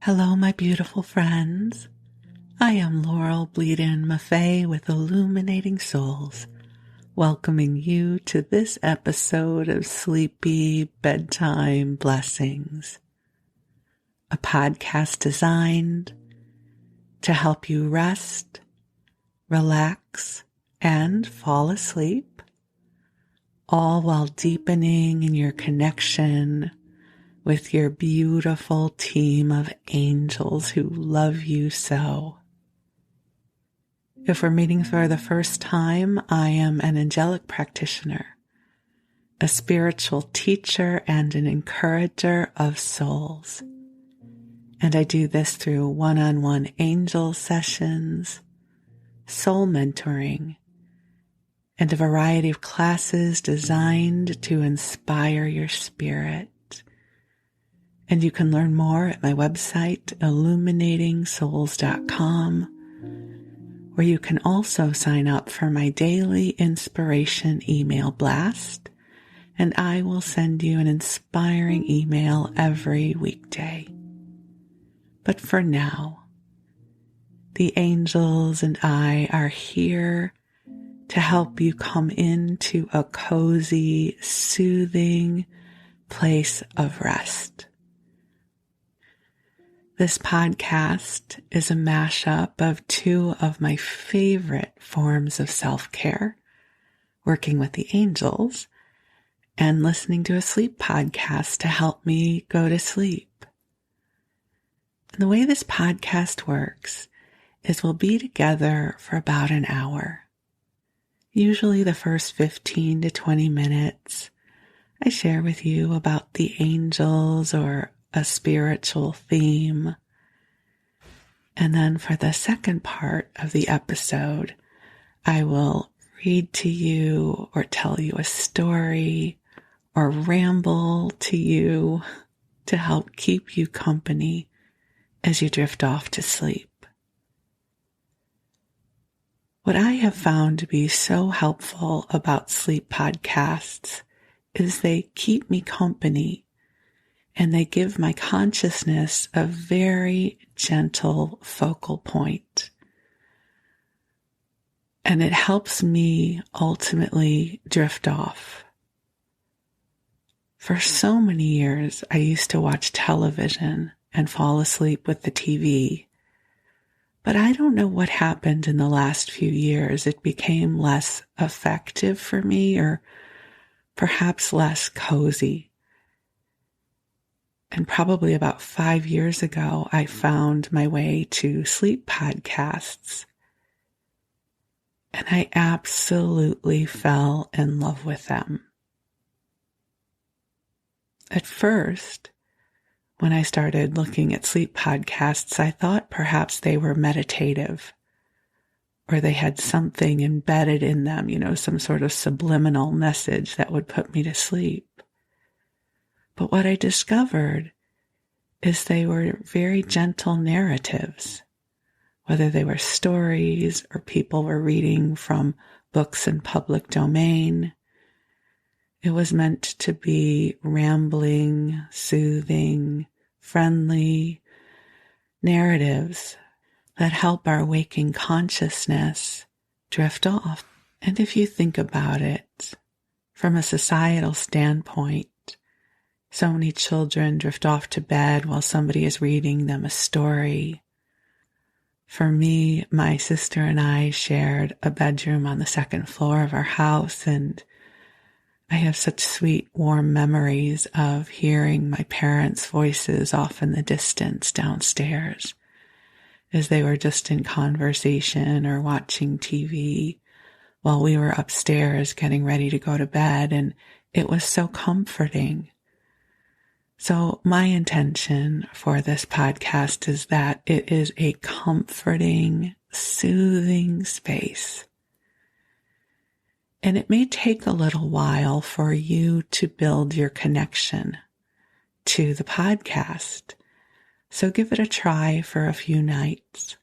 Hello, my beautiful friends. I am Bleadon-Maffei with Illuminating Souls, welcoming you to this episode of Sleepy Bedtime Blessings, a podcast designed to help you rest, relax, and fall asleep, all while deepening in your connection with your beautiful team of angels who love you so. If we're meeting for the first time, I am an angelic practitioner, a spiritual teacher, and an encourager of souls. And I do this through one-on-one angel sessions, soul mentoring, and a variety of classes designed to inspire your spirit. And you can learn more at my website, illuminatingsouls.com, where you can also sign up for my daily inspiration email blast, and I will send you an inspiring email every weekday. But for now, the angels and I are here to help you come into a cozy, soothing place of rest. This podcast is a mashup of two of my favorite forms of self-care, working with the angels and listening to a sleep podcast to help me go to sleep. And the way this podcast works is we'll be together for about an hour. Usually the first 15 to 20 minutes, I share with you about the angels or a spiritual theme. And then for the second part of the episode, I will read to you or tell you a story or ramble to you to help keep you company as you drift off to sleep. What I have found to be so helpful about sleep podcasts is they keep me company and they give my consciousness a very gentle focal point. And it helps me ultimately drift off. For so many years, I used to watch television and fall asleep with the TV. But I don't know what happened in the last few years. It became less effective for me, or perhaps less cozy. And probably about 5 years ago, I found my way to sleep podcasts. And I absolutely fell in love with them. At first, when I started looking at sleep podcasts, I thought perhaps they were meditative, or they had something embedded in them, some sort of subliminal message that would put me to sleep. But what I discovered is they were very gentle narratives, whether they were stories or people were reading from books in public domain. It was meant to be rambling, soothing, friendly narratives that help our waking consciousness drift off. And if you think about it from a societal standpoint, so many children drift off to bed while somebody is reading them a story. For me, my sister and I shared a bedroom on the second floor of our house, and I have such sweet, warm memories of hearing my parents' voices off in the distance downstairs as they were just in conversation or watching TV while we were upstairs getting ready to go to bed, and it was so comforting. So my intention for this podcast is that it is a comforting, soothing space. And it may take a little while for you to build your connection to the podcast. So give it a try for a few nights.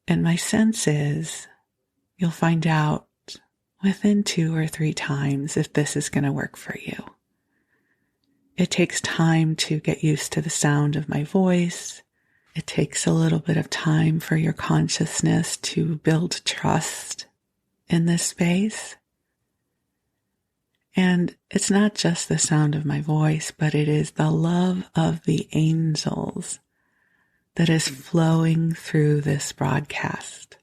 And my sense is you'll find out within 2 or 3 times if this is going to work for you. It takes time to get used to the sound of my voice. It takes a little bit of time for your consciousness to build trust in this space. And it's not just the sound of my voice, but it is the love of the angels that is flowing through this broadcast.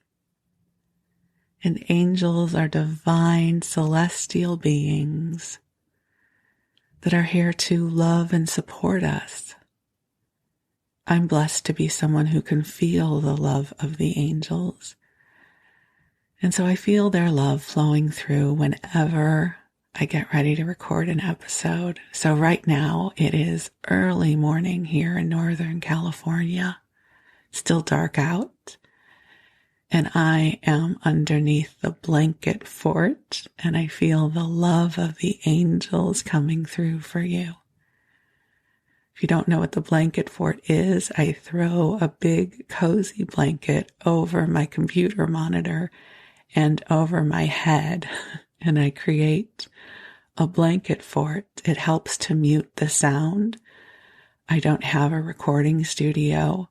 And angels are divine celestial beings that are here to love and support us. I'm blessed to be someone who can feel the love of the angels. And so I feel their love flowing through whenever I get ready to record an episode. So right now it is early morning here in Northern California. It's still dark out. And I am underneath the blanket fort, and I feel the love of the angels coming through for you. If you don't know what the blanket fort is, I throw a big cozy blanket over my computer monitor and over my head, and I create a blanket fort. It helps to mute the sound. I don't have a recording studio.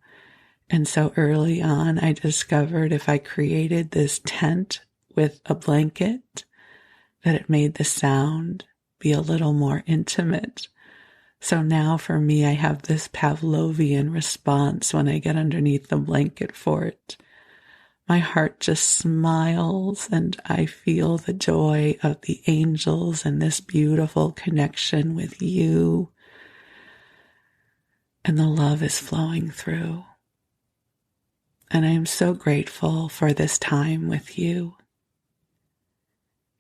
And so early on, I discovered if I created this tent with a blanket, that it made the sound be a little more intimate. So now for me, I have this Pavlovian response when I get underneath the blanket fort. My heart just smiles and I feel the joy of the angels and this beautiful connection with you. And the love is flowing through. And I am so grateful for this time with you.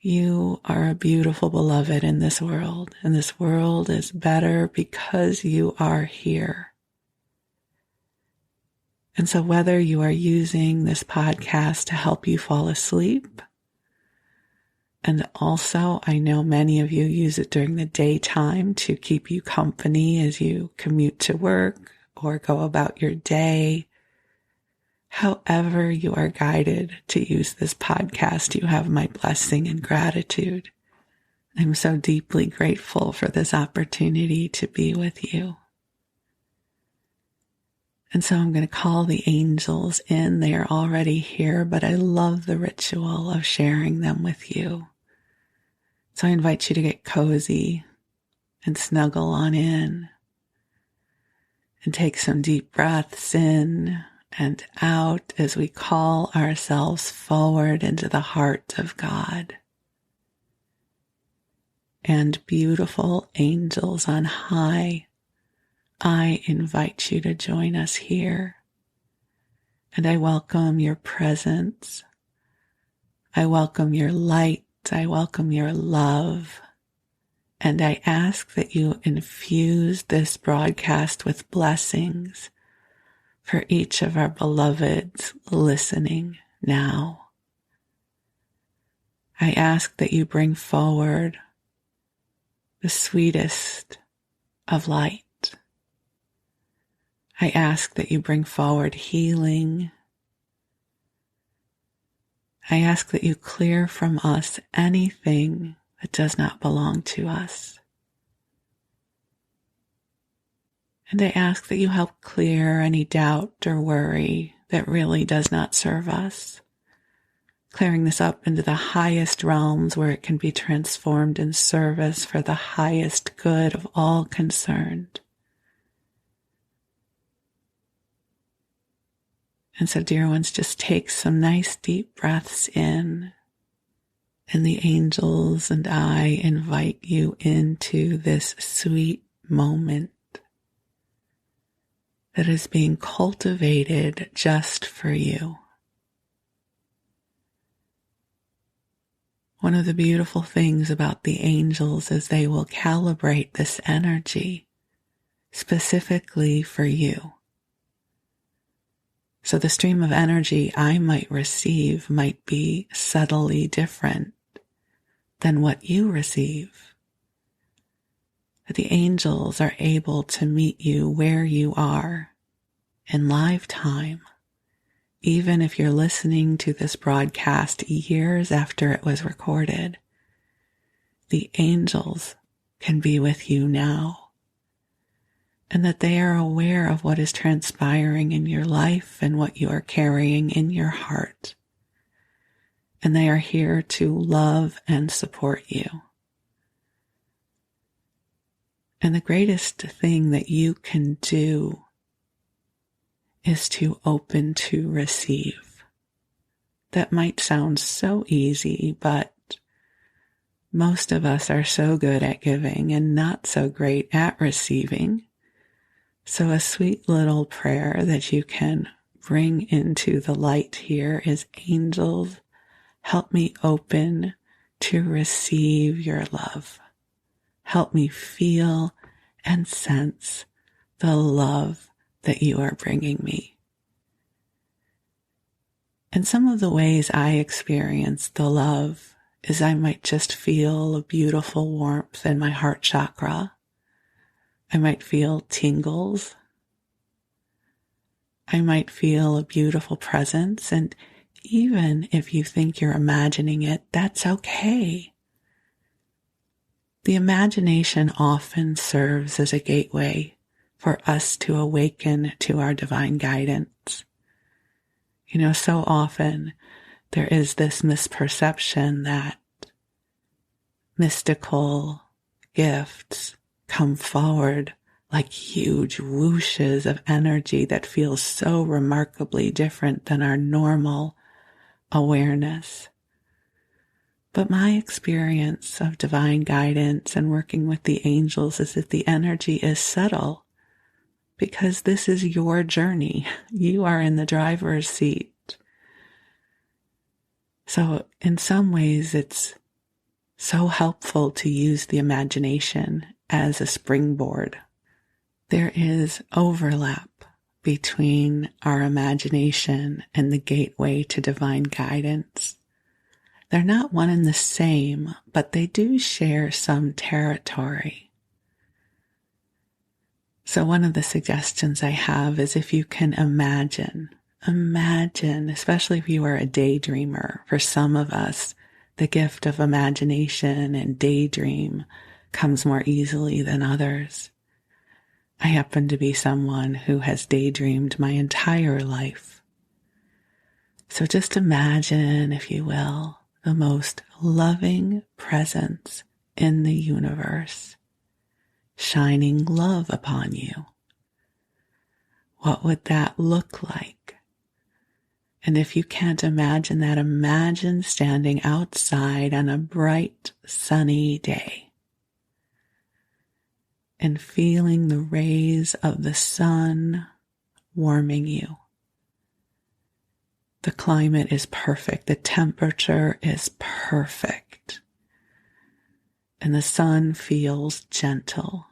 You are a beautiful beloved in this world, and this world is better because you are here. And so whether you are using this podcast to help you fall asleep, and also I know many of you use it during the daytime to keep you company as you commute to work or go about your day, however you are guided to use this podcast, you have my blessing and gratitude. I'm so deeply grateful for this opportunity to be with you. And so I'm going to call the angels in. They are already here, but I love the ritual of sharing them with you. So I invite you to get cozy and snuggle on in and take some deep breaths in and out as we call ourselves forward into the heart of God. And beautiful angels on high, I invite you to join us here. And I welcome your presence. I welcome your light. I welcome your love. And I ask that you infuse this broadcast with blessings for each of our beloveds listening now. I ask that you bring forward the sweetest of light. I ask that you bring forward healing. I ask that you clear from us anything that does not belong to us. And I ask that you help clear any doubt or worry that really does not serve us, clearing this up into the highest realms where it can be transformed in service for the highest good of all concerned. And so, dear ones, just take some nice deep breaths in, and the angels and I invite you into this sweet moment that is being cultivated just for you. One of the beautiful things about the angels is they will calibrate this energy specifically for you. So the stream of energy I might receive might be subtly different than what you receive. But the angels are able to meet you where you are in live time, even if you're listening to this broadcast years after it was recorded. The angels can be with you now and that they are aware of what is transpiring in your life and what you are carrying in your heart. And they are here to love and support you. And the greatest thing that you can do is to open to receive. That might sound so easy, but most of us are so good at giving and not so great at receiving. So a sweet little prayer that you can bring into the light here is, angels, help me open to receive your love. Help me feel and sense the love that you are bringing me. And some of the ways I experience the love is I might just feel a beautiful warmth in my heart chakra. I might feel tingles. I might feel a beautiful presence. And even if you think you're imagining it, that's okay. The imagination often serves as a gateway for us to awaken to our divine guidance. You know, so often there is this misperception that mystical gifts come forward like huge whooshes of energy that feels so remarkably different than our normal awareness. But my experience of divine guidance and working with the angels is that the energy is subtle because this is your journey. You are in the driver's seat. So in some ways, it's so helpful to use the imagination as a springboard. There is overlap between our imagination and the gateway to divine guidance. They're not one and the same, but they do share some territory. So one of the suggestions I have is if you can imagine, especially if you are a daydreamer. For some of us, the gift of imagination and daydream comes more easily than others. I happen to be someone who has daydreamed my entire life. So just imagine, if you will, the most loving presence in the universe, shining love upon you. What would that look like? And if you can't imagine that, imagine standing outside on a bright, sunny day and feeling the rays of the sun warming you. The climate is perfect. The temperature is perfect. And the sun feels gentle.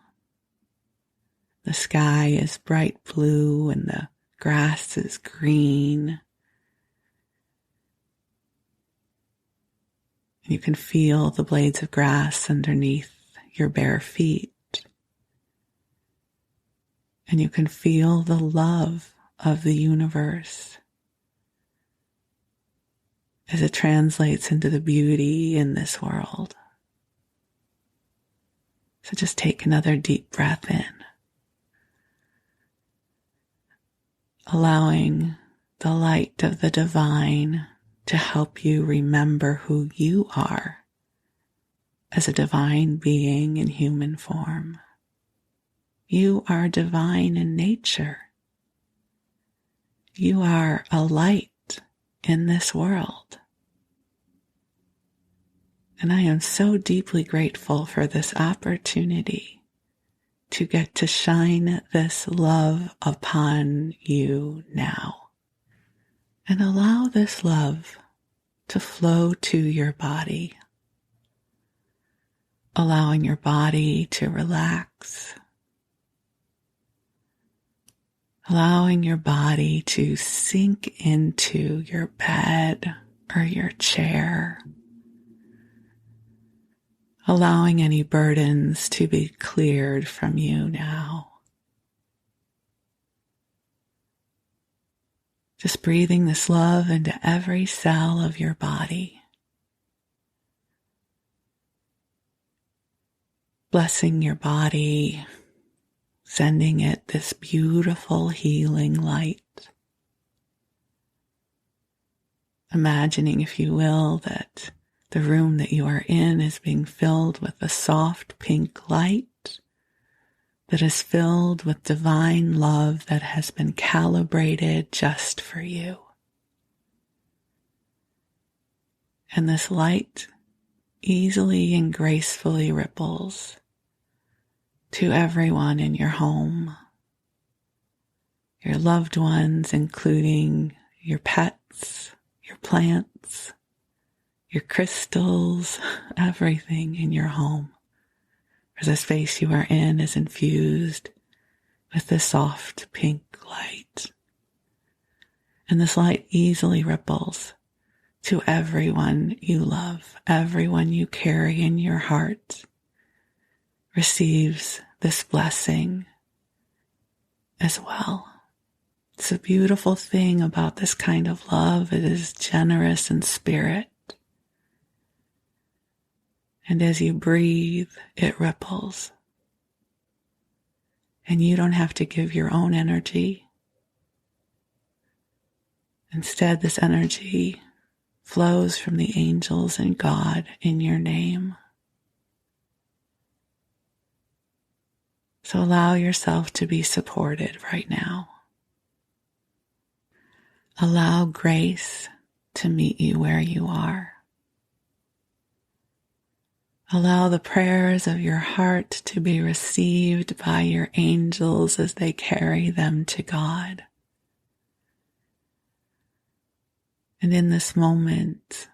The sky is bright blue and the grass is green. You can feel the blades of grass underneath your bare feet. And you can feel the love of the universe as it translates into the beauty in this world. So just take another deep breath in, allowing the light of the divine to help you remember who you are as a divine being in human form. You are divine in nature. You are a light in this world. And I am so deeply grateful for this opportunity to get to shine this love upon you now. And allow this love to flow to your body, allowing your body to relax, allowing your body to sink into your bed or your chair, allowing any burdens to be cleared from you now. Just breathing this love into every cell of your body. Blessing your body, sending it this beautiful healing light. Imagining, if you will, that the room that you are in is being filled with a soft pink light that is filled with divine love that has been calibrated just for you. And this light easily and gracefully ripples to everyone in your home, your loved ones, including your pets, your plants, your crystals, everything in your home. For the space you are in is infused with this soft pink light. And this light easily ripples to everyone you love, everyone you carry in your heart receives this blessing as well. It's a beautiful thing about this kind of love. It is generous in spirit. And as you breathe, it ripples. And you don't have to give your own energy. Instead, this energy flows from the angels and God in your name. So allow yourself to be supported right now. Allow grace to meet you where you are. Allow the prayers of your heart to be received by your angels as they carry them to God. And in this moment,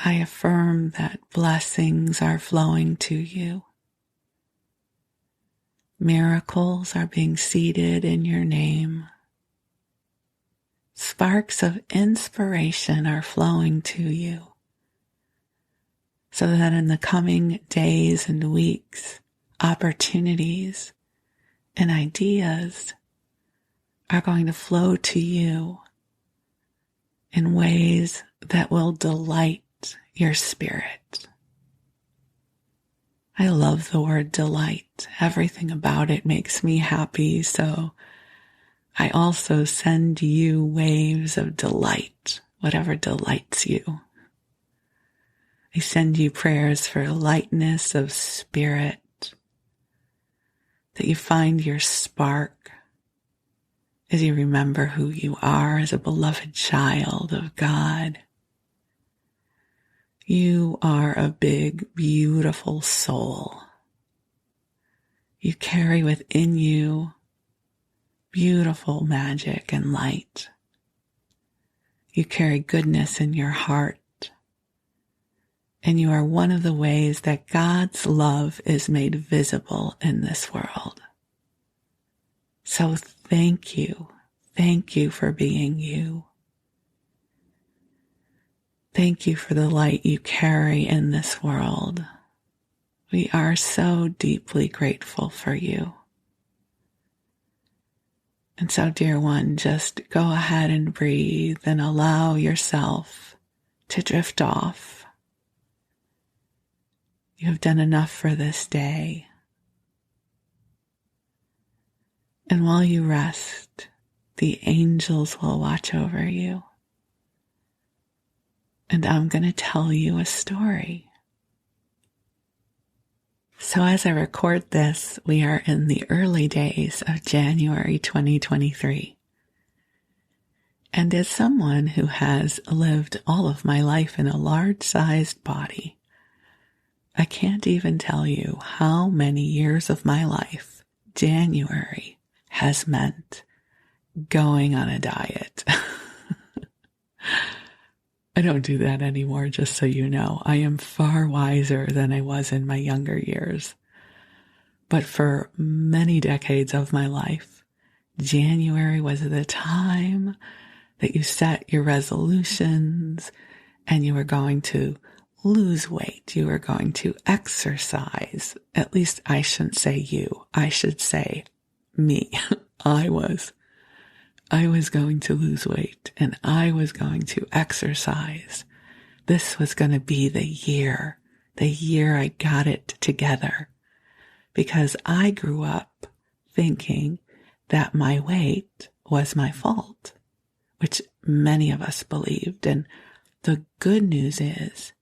I affirm that blessings are flowing to you. Miracles are being seeded in your name. Sparks of inspiration are flowing to you, so that in the coming days and weeks, opportunities and ideas are going to flow to you in ways that will delight your spirit. I love the word delight. Everything about it makes me happy, so I also send you waves of delight, whatever delights you. I send you prayers for lightness of spirit, that you find your spark as you remember who you are as a beloved child of God. You are a big, beautiful soul. You carry within you beautiful magic and light. You carry goodness in your heart. And you are one of the ways that God's love is made visible in this world. So thank you. Thank you for being you. Thank you for the light you carry in this world. We are so deeply grateful for you. And so, dear one, just go ahead and breathe and allow yourself to drift off. You have done enough for this day. And while you rest, the angels will watch over you. And I'm going to tell you a story. So as I record this, we are in the early days of January 2023. And as someone who has lived all of my life in a large-sized body, I can't even tell you how many years of my life January has meant going on a diet. I don't do that anymore, just so you know. I am far wiser than I was in my younger years. But for many decades of my life, January was the time that you set your resolutions and you were going to lose weight. You were going to exercise. At least I shouldn't say you. I should say me. I was going to lose weight and I was going to exercise. This was going to be the year I got it together, because I grew up thinking that my weight was my fault, which many of us believed. And the good news is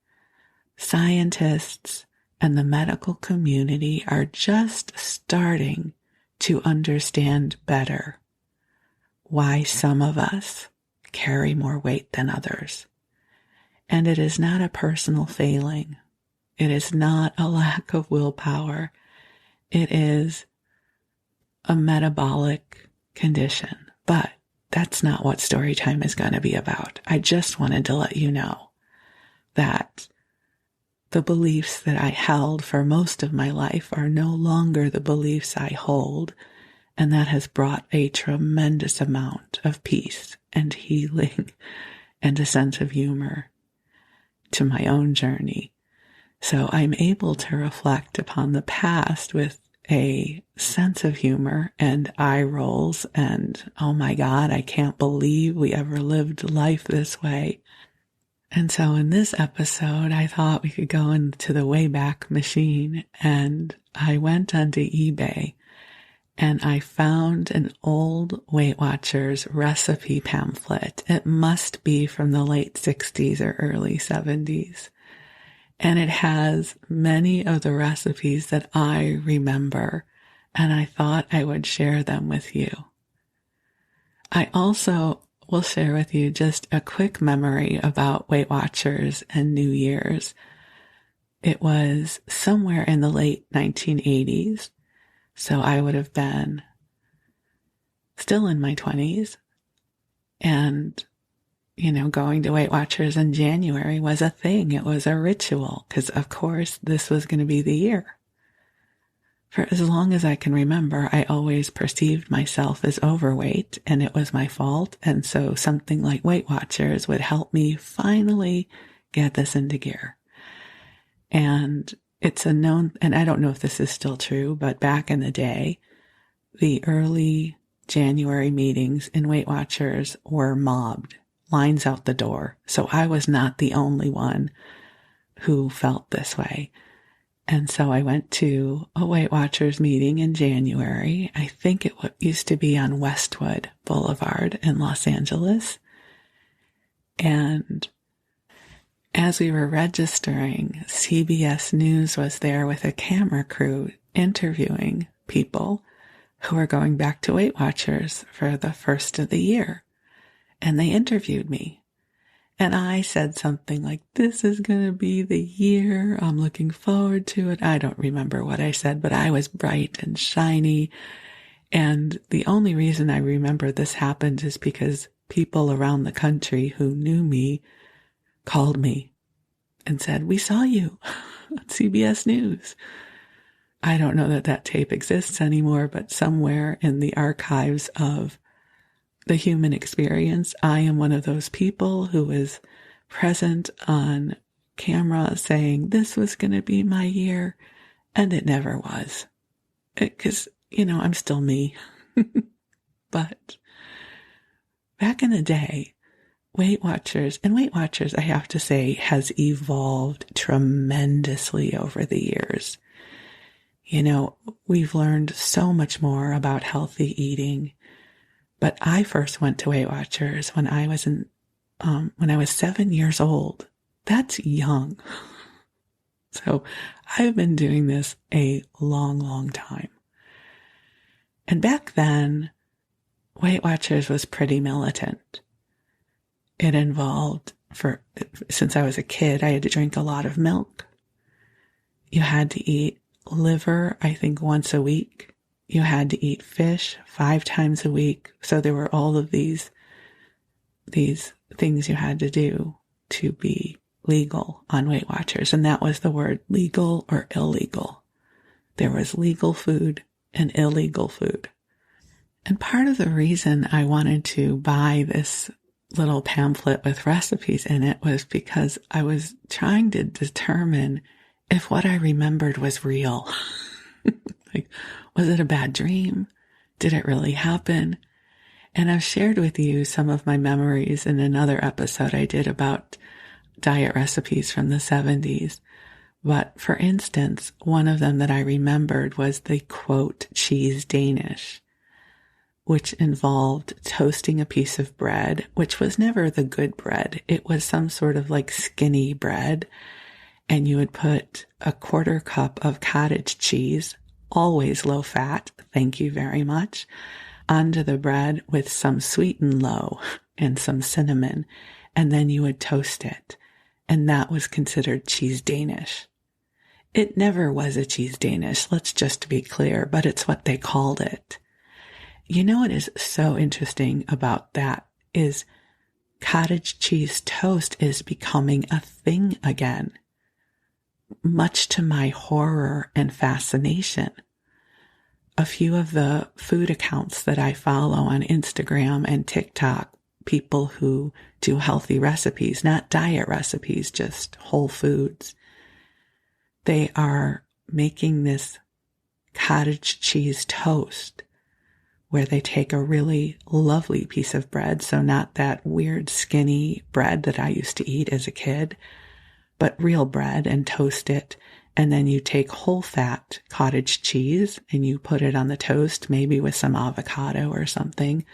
scientists and the medical community are just starting to understand better why some of us carry more weight than others. And it is not a personal failing. It is not a lack of willpower. It is a metabolic condition. But that's not what story time is going to be about. I just wanted to let you know that the beliefs that I held for most of my life are no longer the beliefs I hold, and that has brought a tremendous amount of peace and healing and a sense of humor to my own journey. So I'm able to reflect upon the past with a sense of humor and eye rolls and, oh my God, I can't believe we ever lived life this way. And so in this episode, I thought we could go into the Wayback Machine, and I went onto eBay and I found an old Weight Watchers recipe pamphlet. It must be from the late 60s or early 70s. And it has many of the recipes that I remember, and I thought I would share them with you. I also will share with you just a quick memory about Weight Watchers and New Year's. It was somewhere in the late 1980s, so I would have been still in my 20s, and going to Weight Watchers in January was a thing. It was a ritual because, of course, this was going to be the year. For as long as I can remember, I always perceived myself as overweight, and it was my fault. And so something like Weight Watchers would help me finally get this into gear. And it's a known, and I don't know if this is still true, but back in the day, the early January meetings in Weight Watchers were mobbed, lines out the door. So I was not the only one who felt this way. And so I went to a Weight Watchers meeting in January. I think it used to be on Westwood Boulevard in Los Angeles. And as we were registering, CBS News was there with a camera crew interviewing people who were going back to Weight Watchers for the first of the year. And they interviewed me. And I said something like, this is going to be the year. I'm looking forward to it. I don't remember what I said, but I was bright and shiny. And the only reason I remember this happened is because people around the country who knew me called me and said, we saw you on CBS News. I don't know that that tape exists anymore, but somewhere in the archives of the human experience, I am one of those people who is present on camera saying this was going to be my year, and it never was. Because, I'm still me. But back in the day, Weight Watchers, I have to say, has evolved tremendously over the years. We've learned so much more about healthy eating. But I first went to Weight Watchers when I was 7 years old. That's young. So I've been doing this a long, long time. And back then, Weight Watchers was pretty militant. It involved, since I was a kid, I had to drink a lot of milk. You had to eat liver, I think, once a week. You had to eat fish 5 times a week. So there were all of these things you had to do to be legal on Weight Watchers. And that was the word legal or illegal. There was legal food and illegal food. And part of the reason I wanted to buy this little pamphlet with recipes in it was because I was trying to determine if what I remembered was real. Like, was it a bad dream? Did it really happen? And I've shared with you some of my memories in another episode I did about diet recipes from the 70s. But for instance, one of them that I remembered was the quote cheese Danish, which involved toasting a piece of bread, which was never the good bread. It was some sort of like skinny bread. And you would put a 1/4 cup of cottage cheese, always low fat, thank you very much, onto the bread with some sweetened low and some cinnamon. And then you would toast it. And that was considered cheese Danish. It never was a cheese Danish, let's just be clear, but it's what they called it. You know what is so interesting about that is cottage cheese toast is becoming a thing again, much to my horror and fascination. A few of the food accounts that I follow on Instagram and TikTok, people who do healthy recipes, not diet recipes, just whole foods, they are making this cottage cheese toast where they take a really lovely piece of bread, so not that weird skinny bread that I used to eat as a kid, but real bread, and toast it. And then you take whole fat cottage cheese and you put it on the toast, maybe with some avocado or something.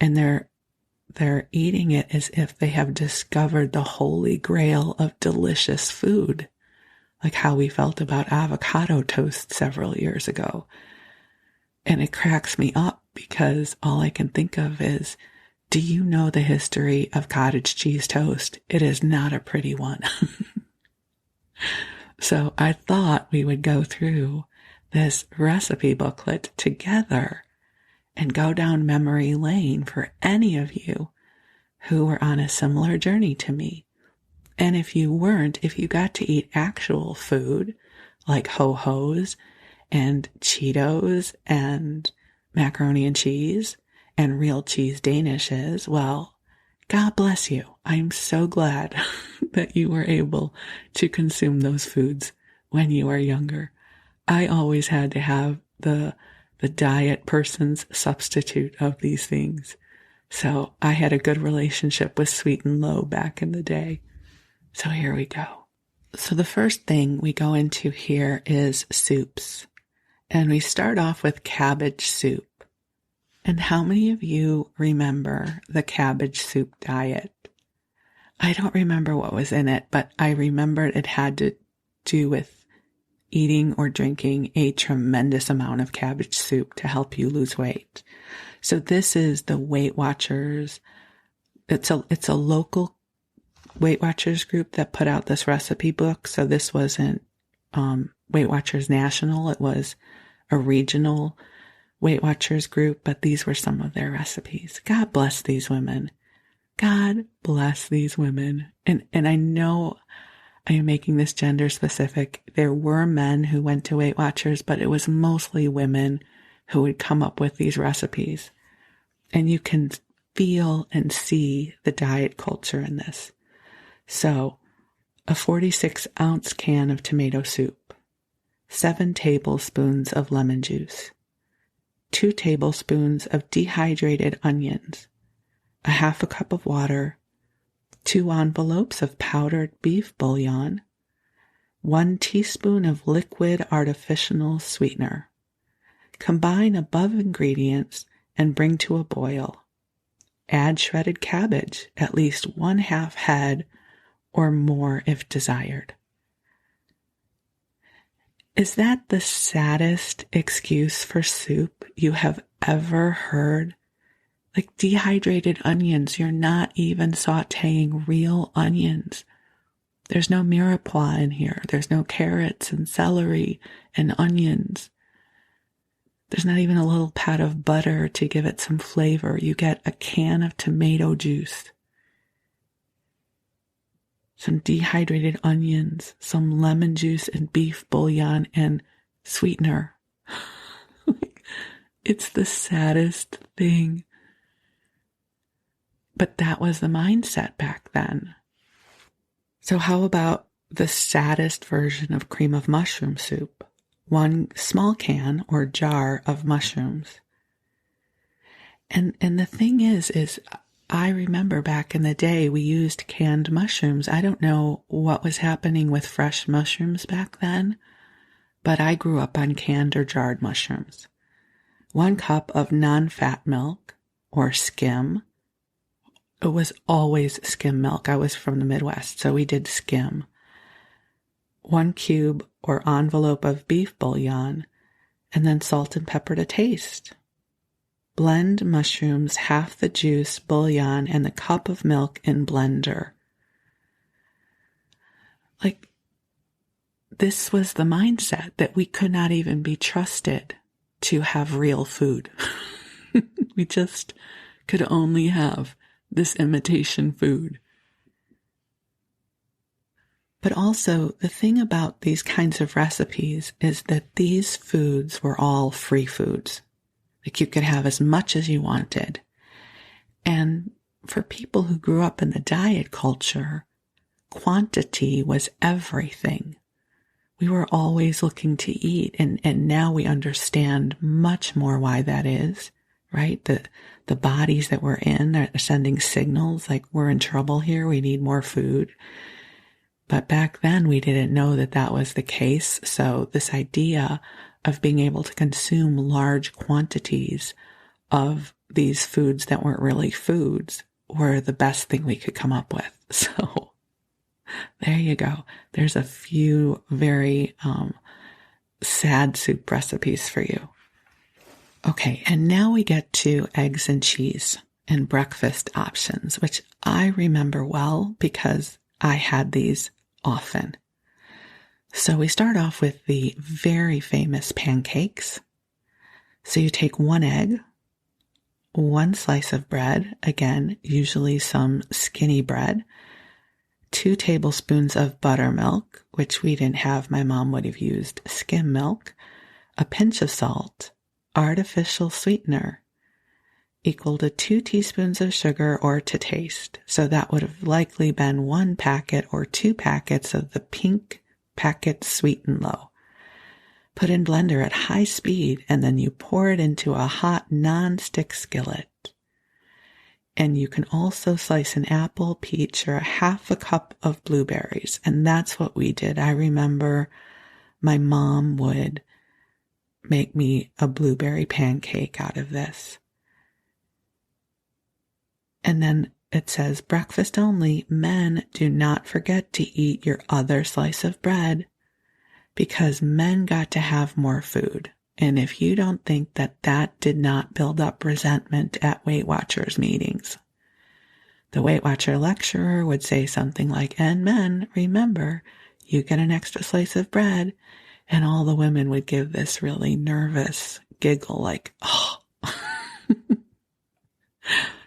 And they're eating it as if they have discovered the holy grail of delicious food, like how we felt about avocado toast several years ago. And it cracks me up because all I can think of is, do you know the history of cottage cheese toast? It is not a pretty one. So I thought we would go through this recipe booklet together and go down memory lane for any of you who were on a similar journey to me. And if you weren't, if you got to eat actual food like ho-hos and Cheetos and macaroni and cheese and real cheese Danishes, well, God bless you. I'm so glad that you were able to consume those foods when you were younger. I always had to have the diet person's substitute of these things. So I had a good relationship with sweet and low back in the day. So here we go. So the first thing we go into here is soups. And we start off with cabbage soup. And how many of you remember the cabbage soup diet? I don't remember what was in it, but I remembered it had to do with eating or drinking a tremendous amount of cabbage soup to help you lose weight. So this is the Weight Watchers. It's a local Weight Watchers group that put out this recipe book. So this wasn't Weight Watchers National. It was a regional Weight Watchers group, but these were some of their recipes. God bless these women. God bless these women. And I know I am making this gender specific. There were men who went to Weight Watchers, but it was mostly women who would come up with these recipes. And you can feel and see the diet culture in this. So, a 46-ounce can of tomato soup, 7 tablespoons of lemon juice, 2 tablespoons of dehydrated onions, a half a cup of water, 2 envelopes of powdered beef bouillon, 1 teaspoon of liquid artificial sweetener. Combine above ingredients and bring to a boil. Add shredded cabbage, at least 1/2 head or more if desired. Is that the saddest excuse for soup you have ever heard? Like dehydrated onions, you're not even sauteing real onions. There's no mirepoix in here. There's no carrots and celery and onions. There's not even a little pat of butter to give it some flavor. You get a can of tomato juice, some dehydrated onions, some lemon juice and beef bouillon and sweetener. It's the saddest thing. But that was the mindset back then. So how about the saddest version of cream of mushroom soup? 1 small can or jar of mushrooms. And the thing is I remember back in the day, we used canned mushrooms. I don't know what was happening with fresh mushrooms back then, but I grew up on canned or jarred mushrooms. 1 cup of non-fat milk or skim. It was always skim milk. I was from the Midwest, so we did skim. 1 cube or envelope of beef bouillon, and then salt and pepper to taste. Blend mushrooms, half the juice, bouillon, and the cup of milk in blender. Like, this was the mindset that we could not even be trusted to have real food. We just could only have this imitation food. But also, the thing about these kinds of recipes is that these foods were all free foods. Like, you could have as much as you wanted. And for people who grew up in the diet culture, quantity was everything. We were always looking to eat, and now we understand much more why that is, right? The bodies that we're in are sending signals like, we're in trouble here, we need more food. But back then we didn't know that that was the case. So this idea of being able to consume large quantities of these foods that weren't really foods were the best thing we could come up with. So there you go. There's a few very sad soup recipes for you. Okay, and now we get to eggs and cheese and breakfast options, which I remember well because I had these often. So we start off with the very famous pancakes. So you take 1 egg, 1 slice of bread, again, usually some skinny bread, 2 tablespoons of buttermilk, which we didn't have, my mom would have used skim milk, a pinch of salt, artificial sweetener, equal to 2 teaspoons of sugar or to taste. So that would have likely been 1 packet or 2 packets of the pink packet Sweet and Low. Put in blender at high speed, and then you pour it into a hot non-stick skillet. And you can also slice an apple, peach, or a half a cup of blueberries. And that's what we did. I remember my mom would make me a blueberry pancake out of this. And then it says, breakfast only. Men, do not forget to eat your other slice of bread, because men got to have more food. And if you don't think that that did not build up resentment at Weight Watchers meetings, the Weight Watcher lecturer would say something like, and men, remember, you get an extra slice of bread. And all the women would give this really nervous giggle like, oh.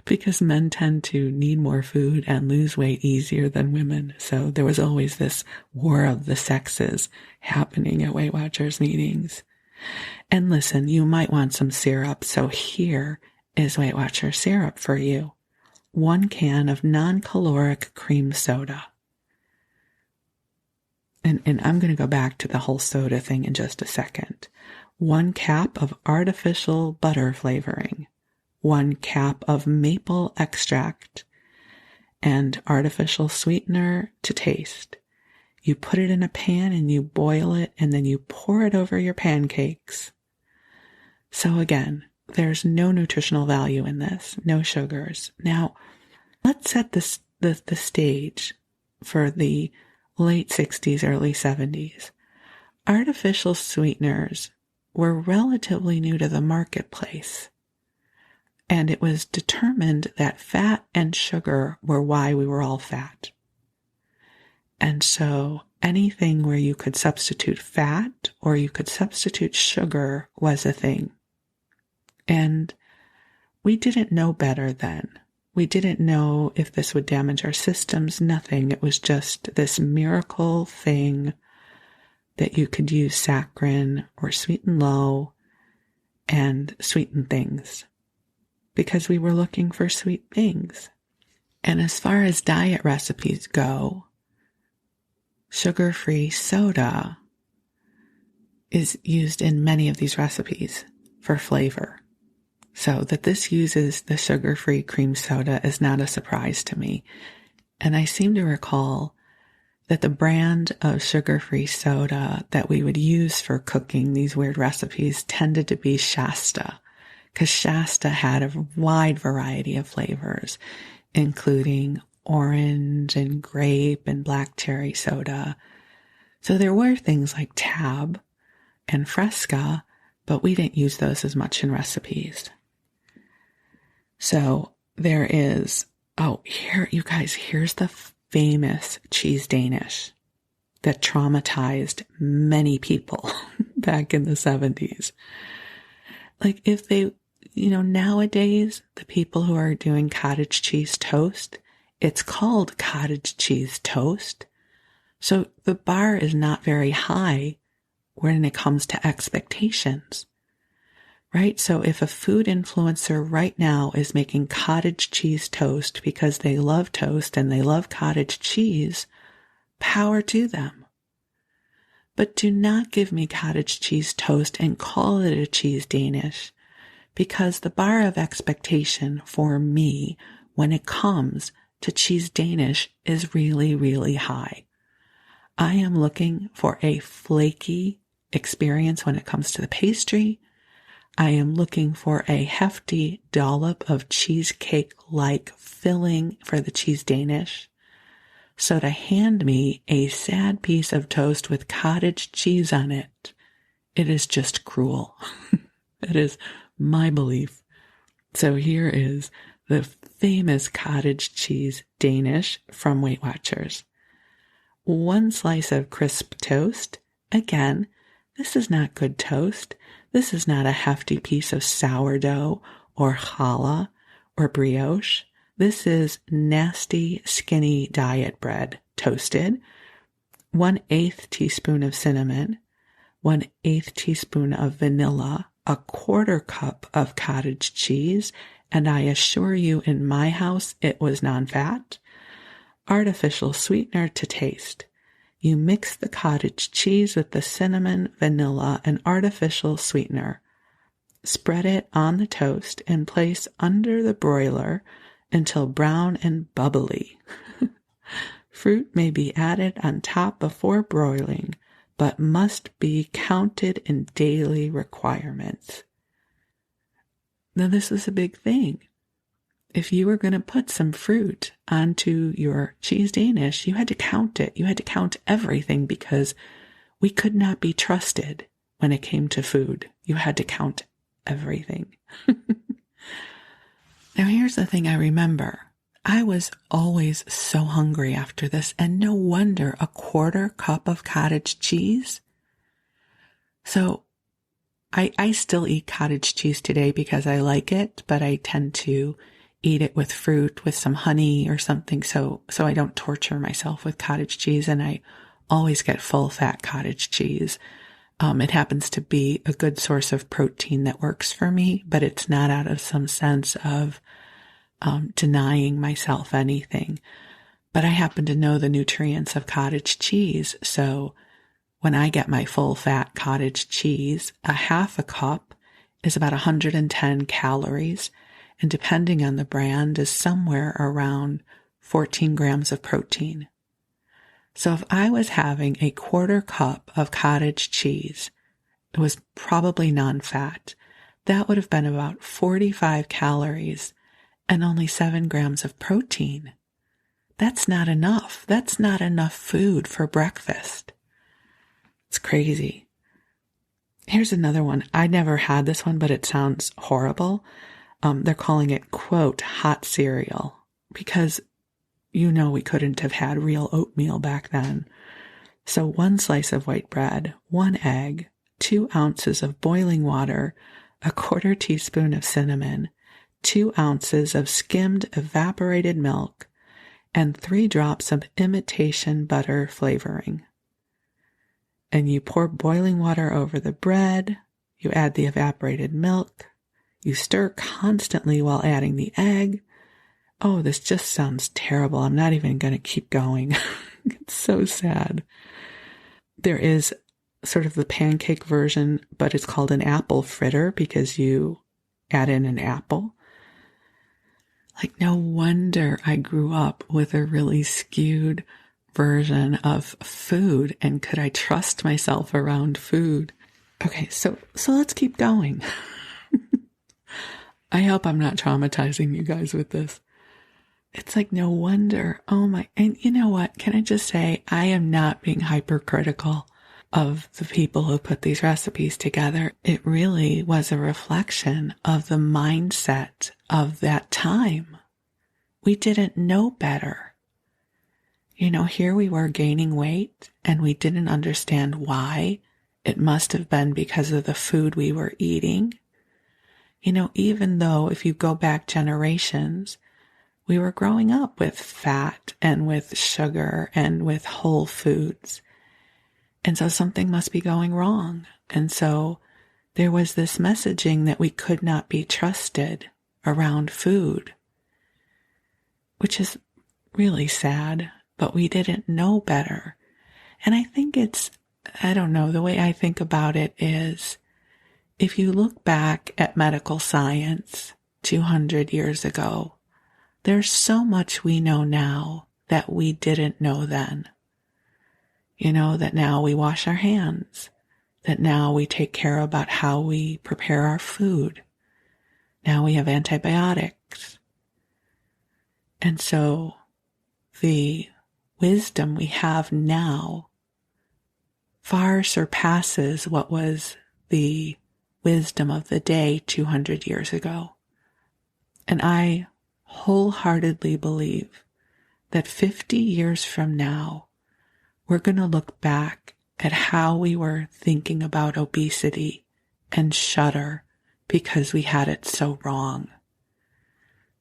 Because men tend to need more food and lose weight easier than women. So there was always this war of the sexes happening at Weight Watchers meetings. And listen, you might want some syrup. So here is Weight Watchers syrup for you. 1 can of non-caloric cream soda. And I'm going to go back to the whole soda thing in just a second. 1 cap of artificial butter flavoring. 1 cap of maple extract and artificial sweetener to taste. You put it in a pan and you boil it, and then you pour it over your pancakes. So again, there's no nutritional value in this, no sugars. Now, let's set the stage for the late 60s, early 70s. Artificial sweeteners were relatively new to the marketplace. And it was determined that fat and sugar were why we were all fat. And so anything where you could substitute fat or you could substitute sugar was a thing. And we didn't know better then. We didn't know if this would damage our systems, nothing. It was just this miracle thing that you could use saccharin or Sweet and Low and sweeten things, because we were looking for sweet things. And as far as diet recipes go, sugar-free soda is used in many of these recipes for flavor. So that this uses the sugar-free cream soda is not a surprise to me. And I seem to recall that the brand of sugar-free soda that we would use for cooking these weird recipes tended to be Shasta, because Shasta had a wide variety of flavors, including orange and grape and black cherry soda. So there were things like Tab and Fresca, but we didn't use those as much in recipes. So there is, here, you guys, here's the famous cheese Danish that traumatized many people back in the 70s. Like if they, nowadays, the people who are doing cottage cheese toast, it's called cottage cheese toast. So the bar is not very high when it comes to expectations, right? So if a food influencer right now is making cottage cheese toast because they love toast and they love cottage cheese, power to them. But do not give me cottage cheese toast and call it a cheese Danish, because the bar of expectation for me when it comes to cheese Danish is really, really high. I am looking for a flaky experience when it comes to the pastry. I am looking for a hefty dollop of cheesecake-like filling for the cheese Danish. So to hand me a sad piece of toast with cottage cheese on it, it is just cruel. It is my belief. So here is the famous cottage cheese Danish from Weight Watchers. 1 slice of crisp toast. Again, this is not good toast. This is not a hefty piece of sourdough or challah or brioche. This is nasty, skinny diet bread, toasted. 1/8 teaspoon of cinnamon, 1/8 teaspoon of vanilla, a 1/4 cup of cottage cheese, and I assure you in my house it was non-fat. Artificial sweetener to taste. You mix the cottage cheese with the cinnamon, vanilla, and artificial sweetener. Spread it on the toast and place under the broiler until brown and bubbly. Fruit may be added on top before broiling, but must be counted in daily requirements. Now, this is a big thing. If you were going to put some fruit onto your cheese Danish, you had to count it. You had to count everything because we could not be trusted when it came to food. You had to count everything. Now, here's the thing I remember. I was always so hungry after this, and no wonder, a 1/4 cup of cottage cheese. So I still eat cottage cheese today because I like it, but I tend to eat it with fruit, with some honey or something, so I don't torture myself with cottage cheese, and I always get full-fat cottage cheese. It happens to be a good source of protein that works for me, but it's not out of some sense of denying myself anything. But I happen to know the nutrients of cottage cheese, so when I get my full-fat cottage cheese, a 1/2 cup is about 110 calories, and depending on the brand is somewhere around 14 grams of protein. So if I was having a 1/4 cup of cottage cheese, it was probably non-fat, that would have been about 45 calories and only 7 grams of protein. That's not enough. That's not enough food for breakfast. It's crazy. Here's another one. I never had this one, but it sounds horrible. They're calling it, quote, hot cereal, because we couldn't have had real oatmeal back then. So 1 slice of white bread, 1 egg, 2 ounces of boiling water, a 1/4 teaspoon of cinnamon, 2 ounces of skimmed evaporated milk, and 3 drops of imitation butter flavoring. And you pour boiling water over the bread, you add the evaporated milk, you stir constantly while adding the egg. Oh, this just sounds terrible. I'm not even going to keep going. It's so sad. There is sort of the pancake version, but it's called an apple fritter because you add in an apple. Like, no wonder I grew up with a really skewed version of food. And could I trust myself around food? Okay, so let's keep going. I hope I'm not traumatizing you guys with this. It's like, no wonder. Oh my, and you know what? Can I just say, I am not being hypercritical of the people who put these recipes together. It really was a reflection of the mindset of that time. We didn't know better. You know, here we were gaining weight and we didn't understand why. It must have been because of the food we were eating. You know, even though if you go back generations, we were growing up with fat and with sugar and with whole foods. And so something must be going wrong. And so there was this messaging that we could not be trusted around food, which is really sad, but we didn't know better. And I think I don't know, the way I think about it is, if you look back at medical science 200 years ago, there's so much we know now that we didn't know then. You know, that now we wash our hands, that now we take care about how we prepare our food. Now we have antibiotics. And so the wisdom we have now far surpasses what was the wisdom of the day 200 years ago. And I wholeheartedly believe that 50 years from now, we're going to look back at how we were thinking about obesity and shudder because we had it so wrong.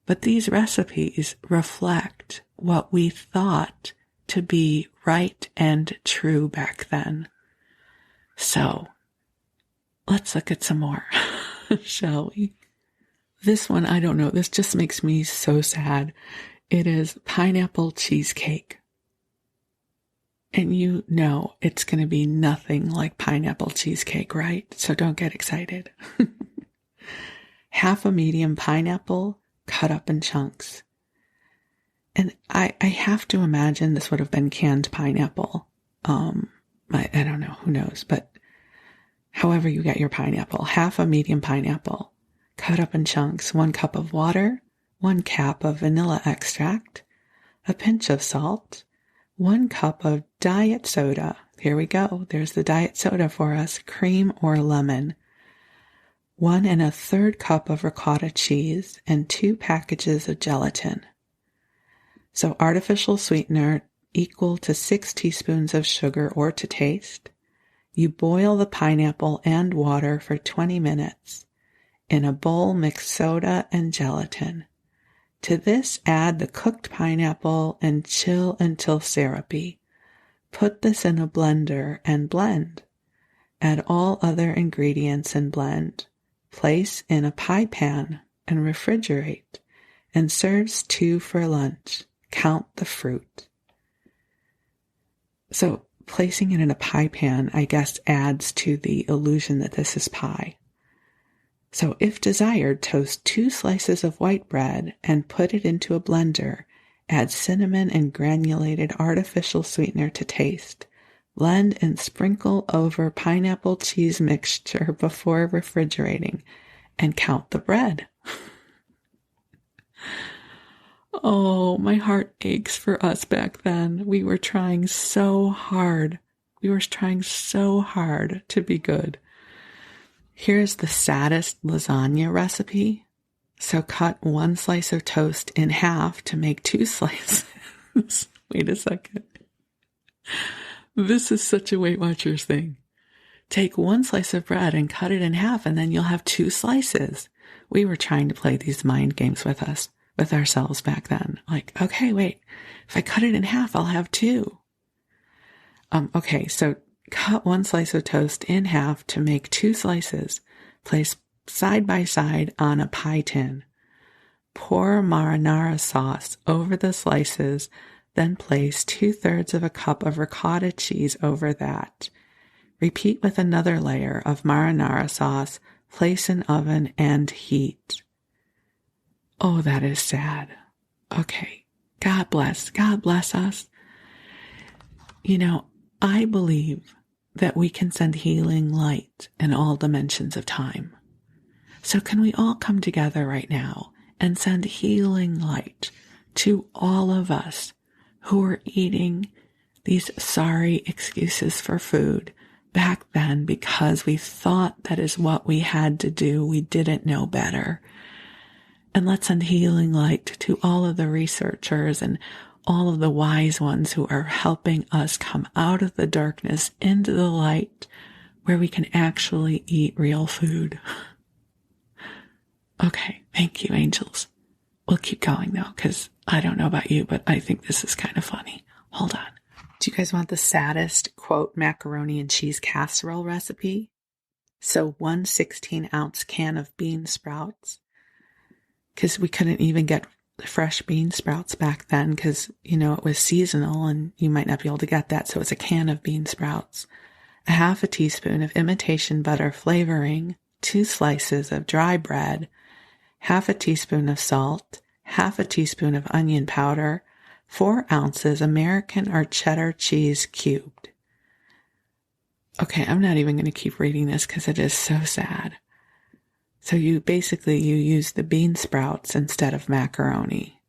But these recipes reflect what we thought to be right and true back then. So let's look at some more, shall we? This one, I don't know. This just makes me so sad. It is pineapple cheesecake. And you know it's going to be nothing like pineapple cheesecake, right? So don't get excited. Half a medium pineapple cut up in chunks. And I have to imagine this would have been canned pineapple. I don't know, who knows, but however you get your pineapple, half a medium pineapple, cut up in chunks, 1 cup of water, 1 cap of vanilla extract, a pinch of salt, 1 cup of diet soda. Here we go. There's the diet soda for us, cream or lemon, 1 1/3 cup of ricotta cheese, and 2 packages of gelatin. So artificial sweetener equal to 6 teaspoons of sugar or to taste. You boil the pineapple and water for 20 minutes. In a bowl, mix soda and gelatin. To this, add the cooked pineapple and chill until syrupy. Put this in a blender and blend. Add all other ingredients and blend. Place in a pie pan and refrigerate. And serves 2 for lunch. Count the fruit. So placing it in a pie pan, I guess, adds to the illusion that this is pie. So if desired, toast 2 slices of white bread and put it into a blender. Add cinnamon and granulated artificial sweetener to taste. Blend and sprinkle over pineapple cheese mixture before refrigerating and count the bread. Oh, my heart aches for us back then. We were trying so hard. To be good. Here's the saddest lasagna recipe. So cut 1 slice of toast in half to make 2 slices. Wait a second. This is such a Weight Watchers thing. Take 1 slice of bread and cut it in half, and then you'll have 2 slices. We were trying to play these mind games with ourselves back then. Like, okay, wait, if I cut it in half, I'll have 2. Okay, so cut 1 slice of toast in half to make 2 slices. Place side by side on a pie tin. Pour marinara sauce over the slices, then place 2/3 of a cup of ricotta cheese over that. Repeat with another layer of marinara sauce, place in oven, and heat. Oh, that is sad. Okay. God bless us. You know, I believe that we can send healing light in all dimensions of time. So can we all come together right now and send healing light to all of us who are eating these sorry excuses for food back then because we thought that is what we had to do. We didn't know better. And let's send healing light to all of the researchers and all of the wise ones who are helping us come out of the darkness into the light where we can actually eat real food. Okay, thank you, angels. We'll keep going though, because I don't know about you, but I think this is kind of funny. Hold on. Do you guys want the saddest, quote, macaroni and cheese casserole recipe? So 1 16-ounce can of bean sprouts, because we couldn't even get fresh bean sprouts back then because, you know, it was seasonal and you might not be able to get that. So it's a can of bean sprouts, a half a teaspoon of imitation butter flavoring, 2 slices of dry bread, half a teaspoon of salt, half a teaspoon of onion powder, 4 ounces American or cheddar cheese cubed. Okay, I'm not even going to keep reading this because it is so sad. So you use the bean sprouts instead of macaroni,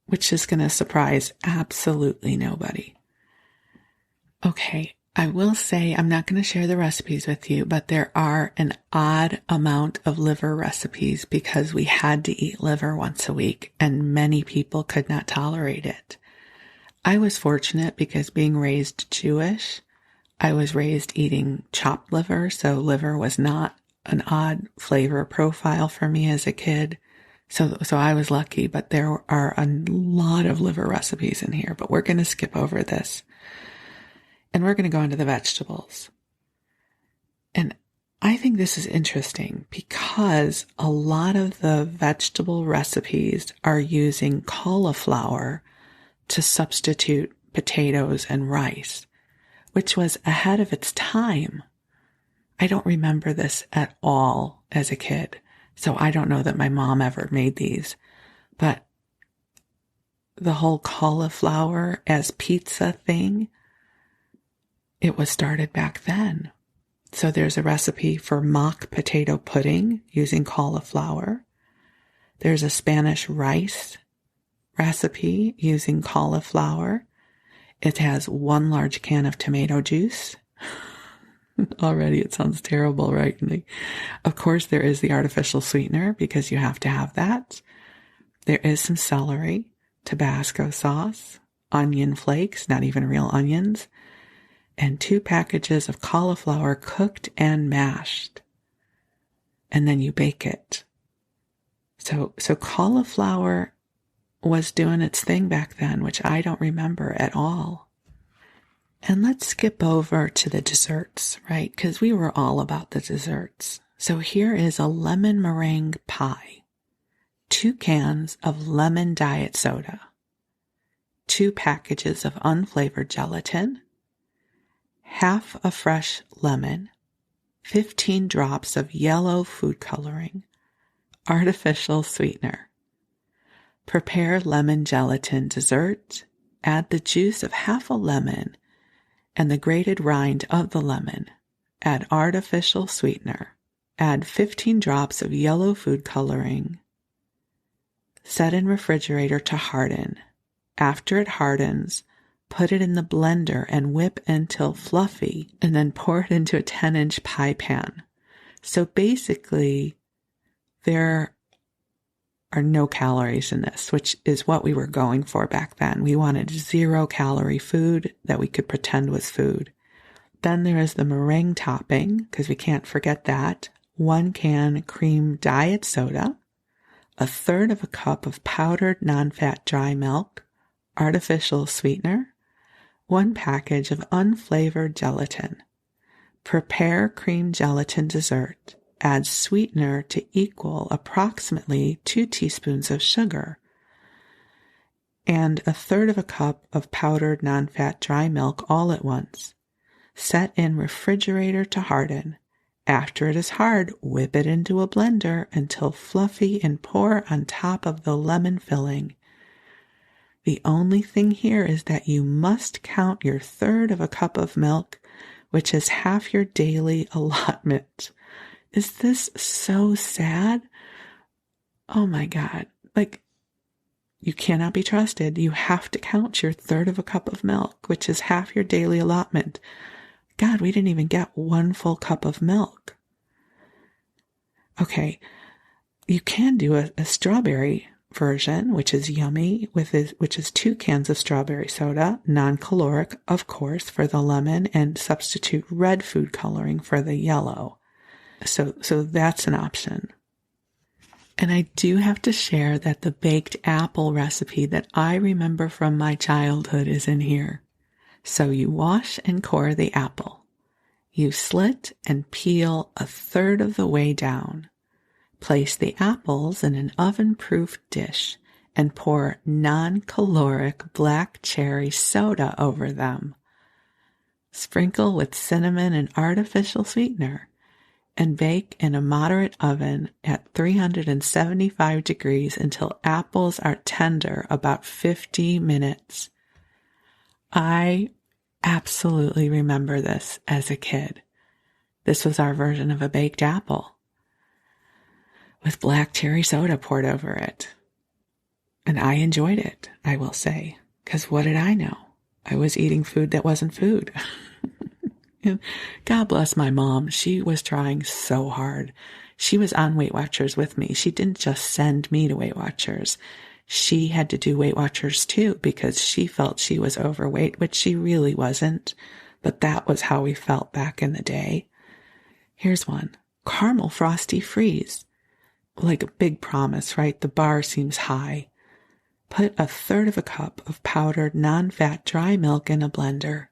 which is going to surprise absolutely nobody. Okay, I will say I'm not going to share the recipes with you, but there are an odd amount of liver recipes because we had to eat liver once a week and many people could not tolerate it. I was fortunate because being raised Jewish, I was raised eating chopped liver, so liver was not an odd flavor profile for me as a kid. So I was lucky, but there are a lot of liver recipes in here, but we're going to skip over this. And we're going to go into the vegetables. And I think this is interesting because a lot of the vegetable recipes are using cauliflower to substitute potatoes and rice, which was ahead of its time. I don't remember this at all as a kid, so I don't know that my mom ever made these, but the whole cauliflower as pizza thing, it was started back then. So there's a recipe for mock potato pudding using cauliflower. There's a Spanish rice recipe using cauliflower. It has 1 large can of tomato juice. Already it sounds terrible, right? Of course, there is the artificial sweetener because you have to have that. There is some celery, Tabasco sauce, onion flakes, not even real onions, and 2 packages of cauliflower cooked and mashed. And then you bake it. So cauliflower was doing its thing back then, which I don't remember at all. And let's skip over to the desserts, right? Because we were all about the desserts. So here is a lemon meringue pie, 2 cans of lemon diet soda, 2 packages of unflavored gelatin, half a fresh lemon, 15 drops of yellow food coloring, artificial sweetener. Prepare lemon gelatin dessert, add the juice of half a lemon and the grated rind of the lemon. Add artificial sweetener. Add 15 drops of yellow food coloring. Set in refrigerator to harden. After it hardens, put it in the blender and whip until fluffy, and then pour it into a 10-inch pie pan. So basically, there are no calories in this, which is what we were going for back then. We wanted 0-calorie food that we could pretend was food. Then there is the meringue topping, because we can't forget that. 1 can cream diet soda, 1/3 of a cup of powdered non-fat dry milk, artificial sweetener, 1 package of unflavored gelatin. Prepare cream gelatin dessert. Add sweetener to equal approximately 2 teaspoons of sugar and 1/3 of a cup of powdered non-fat dry milk all at once. Set in refrigerator to harden. After it is hard, whip it into a blender until fluffy and pour on top of the lemon filling. The only thing here is that you must count your third of a cup of milk, which is half your daily allotment. Is this so sad? Oh my God. Like, you cannot be trusted. You have to count your third of a cup of milk, which is half your daily allotment. God, we didn't even get 1 full cup of milk. Okay, you can do a strawberry version, which is yummy, which is 2 cans of strawberry soda, non-caloric, of course, for the lemon, and substitute red food coloring for the yellow. So that's an option. And I do have to share that the baked apple recipe that I remember from my childhood is in here. So you wash and core the apple. You slit and peel a third of the way down. Place the apples in an oven-proof dish and pour non-caloric black cherry soda over them. Sprinkle with cinnamon and artificial sweetener and bake in a moderate oven at 375 degrees until apples are tender, about 50 minutes. I absolutely remember this as a kid. This was our version of a baked apple with black cherry soda poured over it. And I enjoyed it, I will say, because what did I know? I was eating food that wasn't food. And God bless my mom. She was trying so hard. She was on Weight Watchers with me. She didn't just send me to Weight Watchers. She had to do Weight Watchers too because she felt she was overweight, which she really wasn't. But that was how we felt back in the day. Here's one. Caramel Frosty Freeze. Like a big promise, right? The bar seems high. Put a third of a cup of powdered non-fat dry milk in a blender.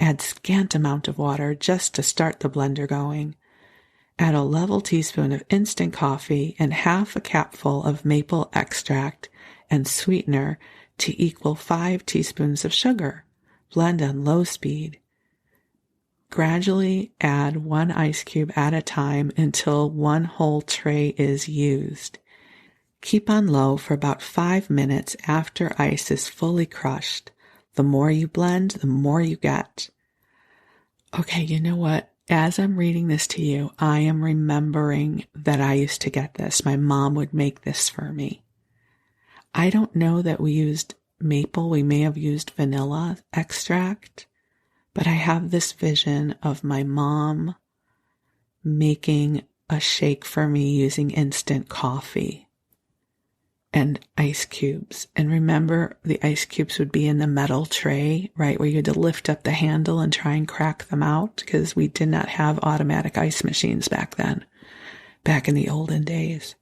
Add scant amount of water just to start the blender going. Add a level teaspoon of instant coffee and half a capful of maple extract and sweetener to equal 5 teaspoons of sugar. Blend on low speed. Gradually add 1 ice cube at a time until 1 whole tray is used. Keep on low for about 5 minutes after ice is fully crushed. The more you blend, the more you get. Okay, you know what? As I'm reading this to you, I am remembering that I used to get this. My mom would make this for me. I don't know that we used maple. We may have used vanilla extract, but I have this vision of my mom making a shake for me using instant coffee and ice cubes. And remember, the ice cubes would be in the metal tray, right, where you had to lift up the handle and try and crack them out because we did not have automatic ice machines back then, back in the olden days.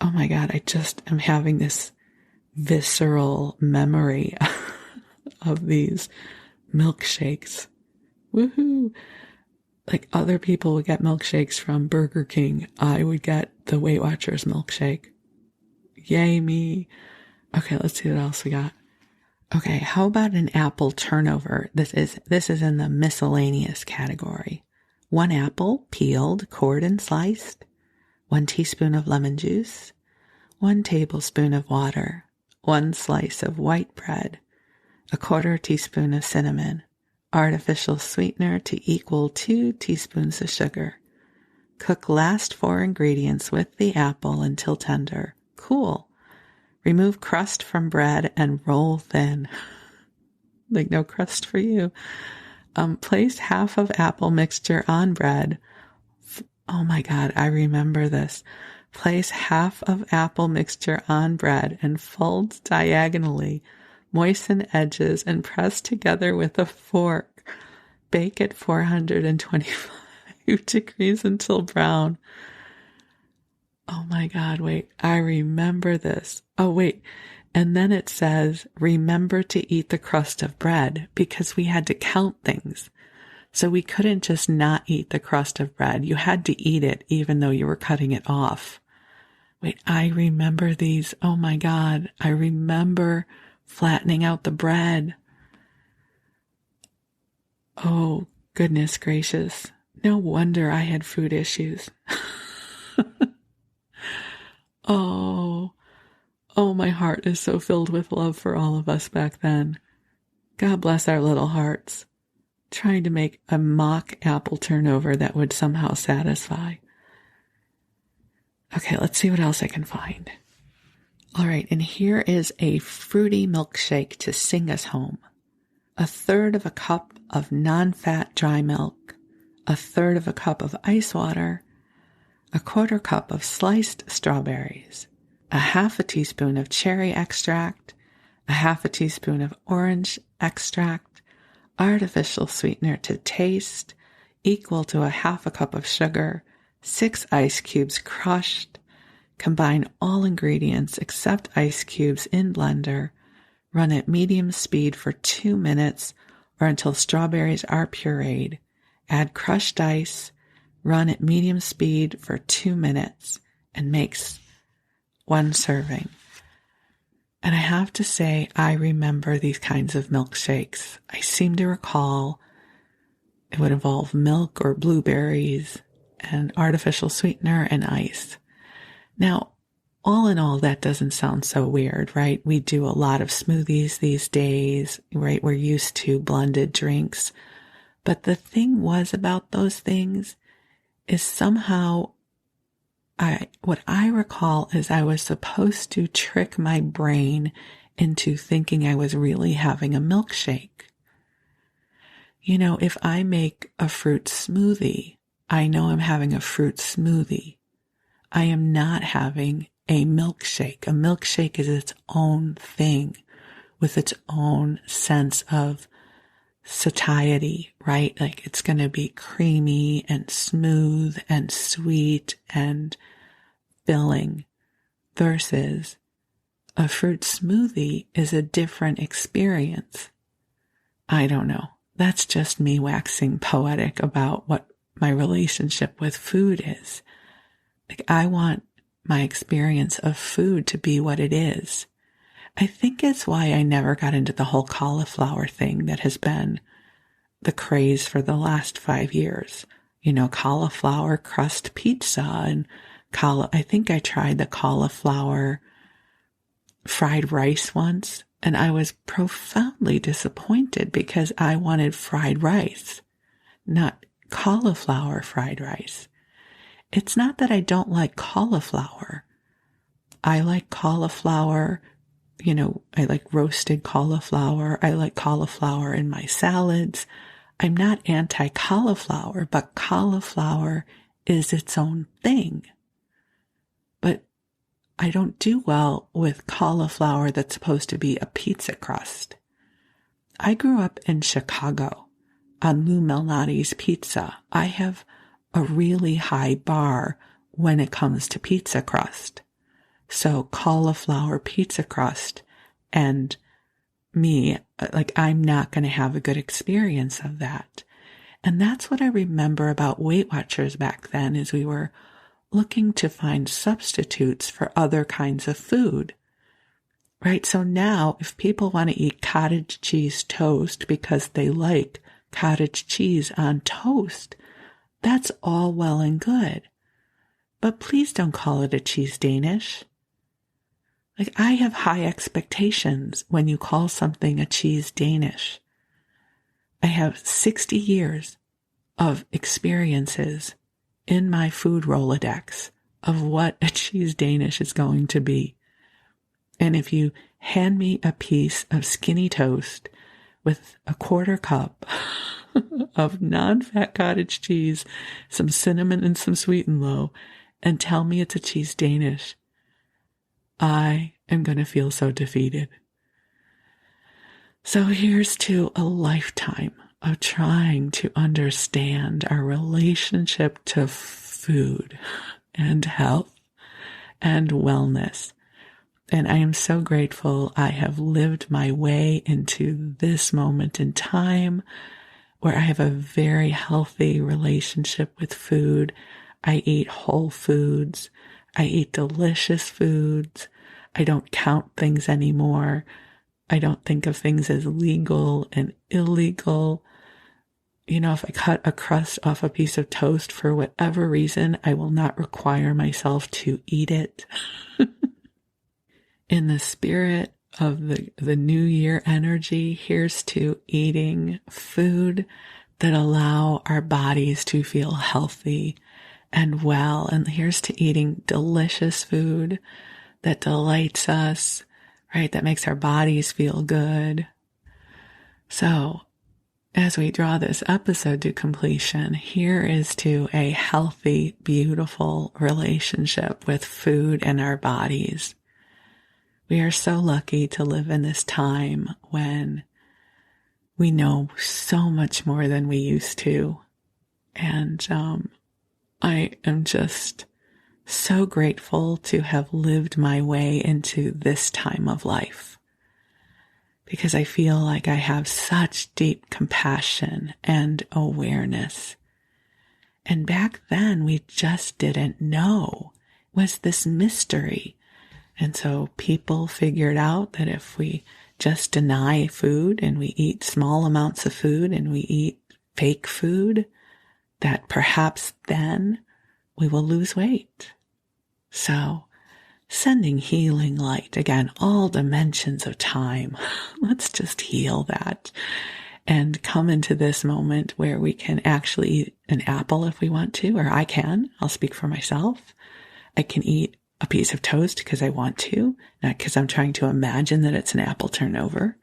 Oh my God, I just am having this visceral memory of these milkshakes. Woohoo! Like other people would get milkshakes from Burger King. I would get the Weight Watchers milkshake. Yay me. Okay, let's see what else we got. Okay, how about an apple turnover? This is in the miscellaneous category. 1 apple, peeled, cored, and sliced. 1 teaspoon of lemon juice. 1 tablespoon of water. 1 slice of white bread. 1/4 teaspoon of cinnamon. Artificial sweetener to equal 2 teaspoons of sugar. Cook last 4 ingredients with the apple until tender. Cool. Remove crust from bread and roll thin. Like no crust for you. Place half of apple mixture on bread. Oh my God, I remember this. Place half of apple mixture on bread and fold diagonally. Moisten edges and press together with a fork. Bake at 425 degrees until brown. Oh my God, wait, I remember this. Oh wait, and then it says, remember to eat the crust of bread because we had to count things. So we couldn't just not eat the crust of bread. You had to eat it even though you were cutting it off. Wait, I remember these. Oh my God, I remember flattening out the bread. Oh, goodness gracious. No wonder I had food issues. Oh, oh, my heart is so filled with love for all of us back then. God bless our little hearts. Trying to make a mock apple turnover that would somehow satisfy. Okay, let's see what else I can find. All right, and here is a fruity milkshake to sing us home. 1/3 of a cup of non-fat dry milk, 1/3 of a cup of ice water, 1/4 cup of sliced strawberries, 1/2 teaspoon of cherry extract, 1/2 teaspoon of orange extract, artificial sweetener to taste, equal to 1/2 cup of sugar, 6 ice cubes crushed. Combine all ingredients except ice cubes in blender. Run at medium speed for 2 minutes or until strawberries are pureed. Add crushed ice. Run at medium speed for 2 minutes and makes 1 serving. And I have to say, I remember these kinds of milkshakes. I seem to recall it would involve milk or blueberries and artificial sweetener and ice. Now, all in all, that doesn't sound so weird, right? We do a lot of smoothies these days, right? We're used to blended drinks. But the thing was about those things is somehow what I recall is I was supposed to trick my brain into thinking I was really having a milkshake. You know, if I make a fruit smoothie, I know I'm having a fruit smoothie. I am not having a milkshake. A milkshake is its own thing with its own sense of satiety, right? Like it's going to be creamy and smooth and sweet and filling versus a fruit smoothie is a different experience. I don't know. That's just me waxing poetic about what my relationship with food is. Like I want my experience of food to be what it is. I think it's why I never got into the whole cauliflower thing that has been the craze for the last 5 years. You know, cauliflower crust pizza and I think I tried the cauliflower fried rice once and I was profoundly disappointed because I wanted fried rice, not cauliflower fried rice. It's not that I don't like cauliflower. I like cauliflower, you know, I like roasted cauliflower. I like cauliflower in my salads. I'm not anti-cauliflower, but cauliflower is its own thing. But I don't do well with cauliflower that's supposed to be a pizza crust. I grew up in Chicago on Lou Malnati's pizza. I have a really high bar when it comes to pizza crust. So cauliflower pizza crust and me, like I'm not going to have a good experience of that. And that's what I remember about Weight Watchers back then is we were looking to find substitutes for other kinds of food, right? So now if people want to eat cottage cheese toast because they like cottage cheese on toast, that's all well and good. But please don't call it a cheese Danish. Like I have high expectations when you call something a cheese Danish. I have 60 years of experiences in my food Rolodex of what a cheese Danish is going to be. And if you hand me a piece of skinny toast with 1/4 cup of non-fat cottage cheese, some cinnamon and some sweet and low, and tell me it's a cheese Danish, I am going to feel so defeated. So here's to a lifetime of trying to understand our relationship to food and health and wellness. And I am so grateful I have lived my way into this moment in time where I have a very healthy relationship with food. I eat whole foods. I eat delicious foods. I don't count things anymore. I don't think of things as legal and illegal. if I cut a crust off a piece of toast for whatever reason, I will not require myself to eat it. In the spirit of the new year energy, here's to eating food that allow our bodies to feel healthy and well. And here's to eating delicious food that delights us, right? That makes our bodies feel good. So as we draw this episode to completion, here is to a healthy, beautiful relationship with food and our bodies. We are so lucky to live in this time when we know so much more than we used to. And I am just so grateful to have lived my way into this time of life, because I feel like I have such deep compassion and awareness. And back then, we just didn't know. It was this mystery. And so people figured out that if we just deny food and we eat small amounts of food and we eat fake food, that perhaps then we will lose weight. So sending healing light, again, all dimensions of time. Let's just heal that and come into this moment where we can actually eat an apple if we want to, or I can. I'll speak for myself. I can eat a piece of toast because I want to, not because I'm trying to imagine that it's an apple turnover,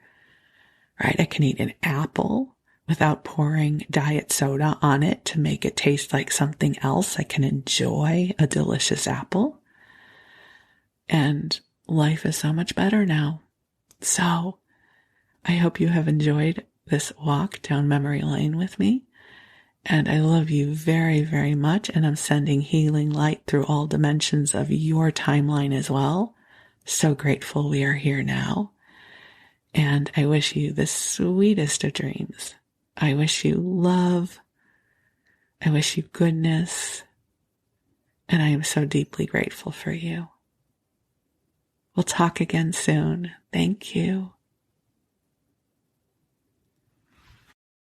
right? I can eat an apple without pouring diet soda on it to make it taste like something else. I can enjoy a delicious apple. And life is so much better now. So I hope you have enjoyed this walk down memory lane with me. And I love you very, very much. And I'm sending healing light through all dimensions of your timeline as well. So grateful we are here now. And I wish you the sweetest of dreams. I wish you love. I wish you goodness. And I am so deeply grateful for you. We'll talk again soon. Thank you.